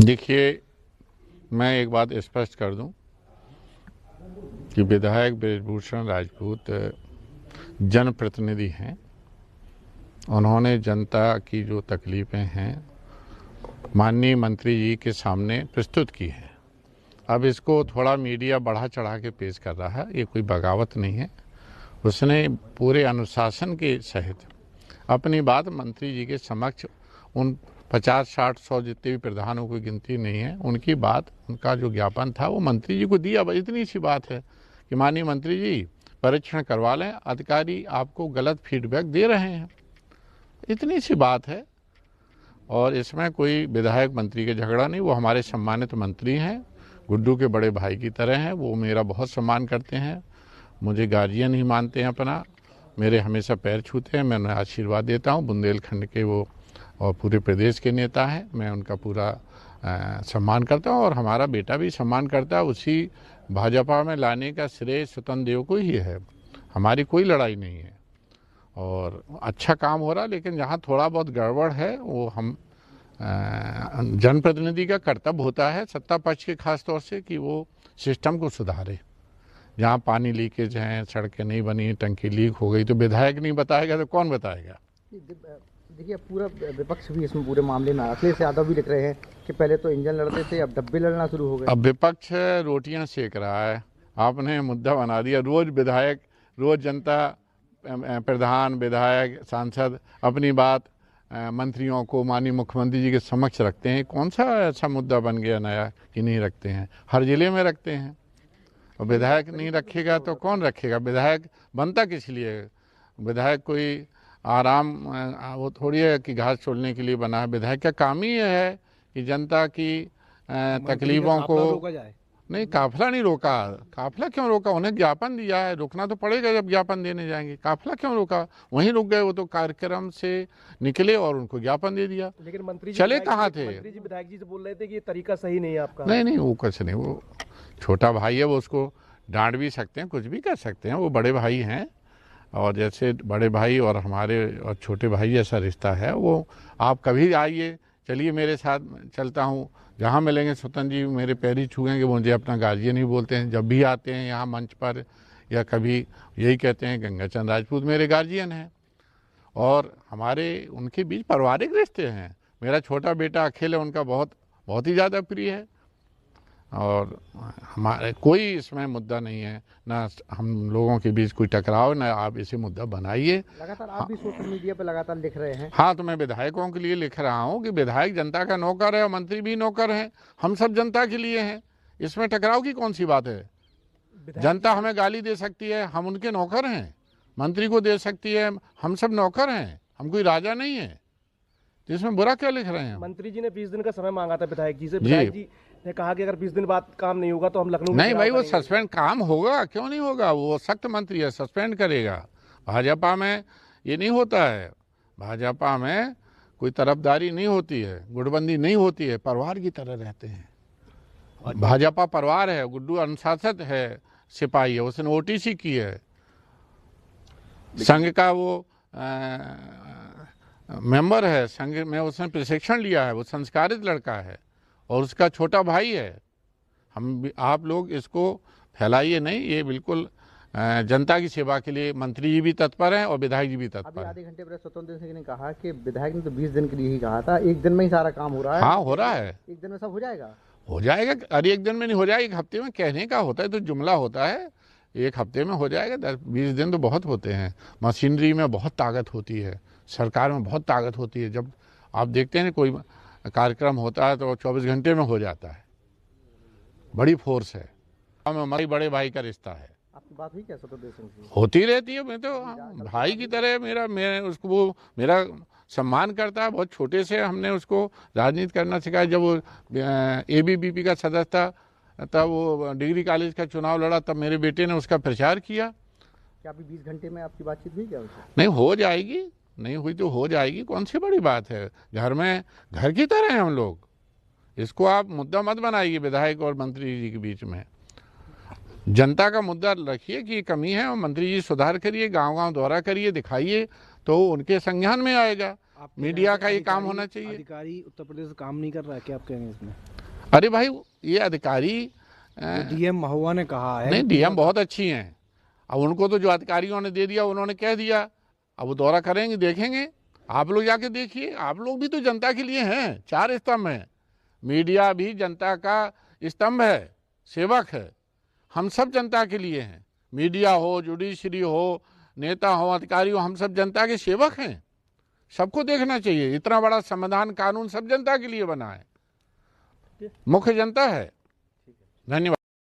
देखिए, मैं एक बात स्पष्ट कर दूं कि विधायक बृजभूषण राजपूत जनप्रतिनिधि हैं। उन्होंने जनता की जो तकलीफ़ें हैं माननीय मंत्री जी के सामने प्रस्तुत की हैं। अब इसको थोड़ा मीडिया बढ़ा चढ़ा के पेश कर रहा है, ये कोई बगावत नहीं है। उसने पूरे अनुशासन के सहित अपनी बात मंत्री जी के समक्ष उन 50, 60, 100 जितने भी प्रधानों की गिनती नहीं है, उनकी बात, उनका जो ज्ञापन था वो मंत्री जी को दिया। इतनी सी बात है कि माननीय मंत्री जी परीक्षण करवा लें, अधिकारी आपको गलत फीडबैक दे रहे हैं, इतनी सी बात है। और इसमें कोई विधायक मंत्री के झगड़ा नहीं। वो हमारे सम्मानित मंत्री हैं, गुड्डू के बड़े भाई की तरह हैं। वो मेरा बहुत सम्मान करते हैं, मुझे गार्जियन ही मानते हैं अपना, मेरे हमेशा पैर छूते हैं, मैं उन्हें आशीर्वाद देता हूँ। बुंदेलखंड के वो और पूरे प्रदेश के नेता हैं, मैं उनका पूरा सम्मान करता हूँ और हमारा बेटा भी सम्मान करता है। उसी भाजपा में लाने का श्रेय स्वतंत्र देव को ही है, हमारी कोई लड़ाई नहीं है और अच्छा काम हो रहा। लेकिन जहाँ थोड़ा बहुत गड़बड़ है वो हम जनप्रतिनिधि का कर्तव्य होता है, सत्ता पक्ष के खास तौर से, कि वो सिस्टम को सुधारे। जहाँ पानी लीकेज हैं, सड़कें नहीं बनी, टंकी लीक हो गई, तो विधायक नहीं बताएगा तो कौन बताएगा। देखिए, पूरा विपक्ष भी इसमें पूरे मामले में, अखिलेश यादव भी लिख रहे हैं कि पहले तो इंजन लड़ते थे, अब डब्बे लड़ना शुरू हो गए। अब विपक्ष रोटियां सेक रहा है, आपने मुद्दा बना दिया। रोज विधायक, रोज जनता, प्रधान, विधायक, सांसद अपनी बात मंत्रियों को, माननीय मुख्यमंत्री जी के समक्ष रखते हैं। कौन सा ऐसा मुद्दा बन गया नया कि नहीं रखते हैं? हर जिले में रखते हैं। और विधायक नहीं रखेगा तो कौन रखेगा? विधायक बनता किस लिए? विधायक कोई आराम, वो थोड़ी है कि घास छोड़ने के लिए बना है। विधायक का काम ही है कि जनता की तकलीफों को, नहीं, काफिला नहीं रोका। काफिला क्यों रोका? उन्हें ज्ञापन दिया है, रुकना तो पड़ेगा जब ज्ञापन देने जाएंगे। काफिला क्यों रोका? वहीं रुक गए। वो तो कार्यक्रम से निकले और उनको ज्ञापन दे दिया। लेकिन मंत्री जी चले कहाँ थे? मंत्री जी विधायक जी से बोल रहे थे कि ये तरीका सही नहीं है आपका। नहीं, वो कुछ नहीं, वो छोटा भाई है, वो उसको डांट भी सकते हैं, कुछ भी कर सकते हैं। वो बड़े भाई हैं और जैसे बड़े भाई और हमारे और छोटे भाई जैसा रिश्ता है। वो आप कभी आइए, चलिए मेरे साथ, चलता हूँ, जहाँ मिलेंगे स्वतंत्र जी मेरे पैर ही छूएंगे। मुझे अपना गार्जियन ही बोलते हैं जब भी आते हैं यहाँ मंच पर, या कभी यही कहते हैं गंगाचंद राजपूत मेरे गार्जियन हैं। और हमारे उनके बीच पारिवारिक रिश्ते हैं। मेरा छोटा बेटा अखिल है, उनका बहुत ही ज़्यादा प्रिय है। और हमारे कोई इसमें मुद्दा नहीं है, ना हम लोगों के बीच कोई टकराव, ना आप इसे मुद्दा बनाइए। लगातार आप भी सोशल मीडिया पे लगातार लिख रहे हैं। हाँ, तो मैं विधायकों के लिए लिख रहा हूँ कि विधायक जनता का नौकर है और मंत्री भी नौकर हैं। हम सब जनता के लिए हैं, इसमें टकराव की कौन सी बात है? जनता हमें गाली दे सकती है, हम उनके नौकर हैं। मंत्री को दे सकती है, हम सब नौकर हैं, हम कोई राजा नहीं है। तो इसमें बुरा क्या लिख रहे हैं? मंत्री जी ने 20 दिन का समय मांगा था विधायक जी से। विधायक जी ने कहा कि अगर 20 दिन बाद काम नहीं होगा तो हम लखनऊ में नहीं भाई, वो सस्पेंड काम होगा, क्यों नहीं होगा? वो सख्त मंत्री है, सस्पेंड करेगा। भाजपा में ये नहीं होता है, भाजपा में कोई तरफदारी नहीं होती है, गुटबंदी नहीं होती है, परिवार की तरह रहते हैं। भाजपा परिवार है। गुड्डू अनुशासित है, सिपाही है, उसने ओटीसी की है, संघ का वो मेंबर है, संघ में उसने प्रशिक्षण लिया है, वो संस्कारित लड़का है और उसका छोटा भाई है। आप लोग इसको फैलाइए नहीं, ये बिल्कुल जनता की सेवा के लिए मंत्री जी भी तत्पर हैं और विधायक जी भी तत्पर हैं। आधे घंटे पहले स्वतंत्र सिंह ने कहा कि विधायक ने तो 20 दिन के लिए ही कहा था, एक दिन में ही सारा काम हो रहा है। हाँ, हो रहा है, एक दिन में सब हो जाएगा। हो जाएगा। अरे एक दिन में नहीं हो जाएगा, एक हफ्ते में कहने का होता है, तो जुमला होता है। एक हफ्ते में हो जाएगा, 20 दिन तो बहुत होते हैं। मशीनरी में बहुत ताकत होती है, सरकार में बहुत ताकत होती है। जब आप देखते हैं कोई कार्यक्रम होता है तो 24 घंटे में हो जाता है, बड़ी फोर्स है। हमारी बड़े भाई का रिश्ता है। आपकी बात हुई क्या स्वतंत्र सिंह से? होती रहती है, मैं तो भाई की तरह, मैं उसको, वो मेरा सम्मान करता है। बहुत छोटे से हमने उसको राजनीति करना सिखाया। जब वो ABVP का सदस्य था, तब वो डिग्री कॉलेज का चुनाव लड़ा, तब मेरे बेटे ने उसका प्रचार किया। क्या अभी 20 घंटे में आपकी बातचीत हुई क्या उससे? नहीं, हो जाएगी, नहीं हुई तो हो जाएगी, कौन सी बड़ी बात है। घर में घर की तरह हैं हम लोग। इसको आप मुद्दा मत बनाइए विधायक और मंत्री जी के बीच में। जनता का मुद्दा रखिए कि कमी है और मंत्री जी सुधार करिए, गांव-गांव दौरा करिए, दिखाइए, तो उनके संज्ञान में आएगा। मीडिया का ये काम होना चाहिए। अधिकारी उत्तर प्रदेश काम नहीं कर रहा है क्या, आप कहेंगे इसमें? अरे भाई ये अधिकारी डीएम महुआ ने कहा है नहीं, डीएम बहुत अच्छी हैं। अब उनको तो जो अधिकारियों ने दे दिया उन्होंने कह दिया, अब वो दौरा करेंगे, देखेंगे। आप लोग जाके देखिए, आप लोग भी तो जनता के लिए हैं। 4 स्तंभ हैं, मीडिया भी जनता का स्तंभ है, सेवक है। हम सब जनता के लिए हैं, मीडिया हो, जुडिशरी हो, नेता हो, अधिकारी हो, हम सब जनता के सेवक हैं। सबको देखना चाहिए, इतना बड़ा संविधान कानून सब जनता के लिए बना है, मुख्य जनता है। धन्यवाद।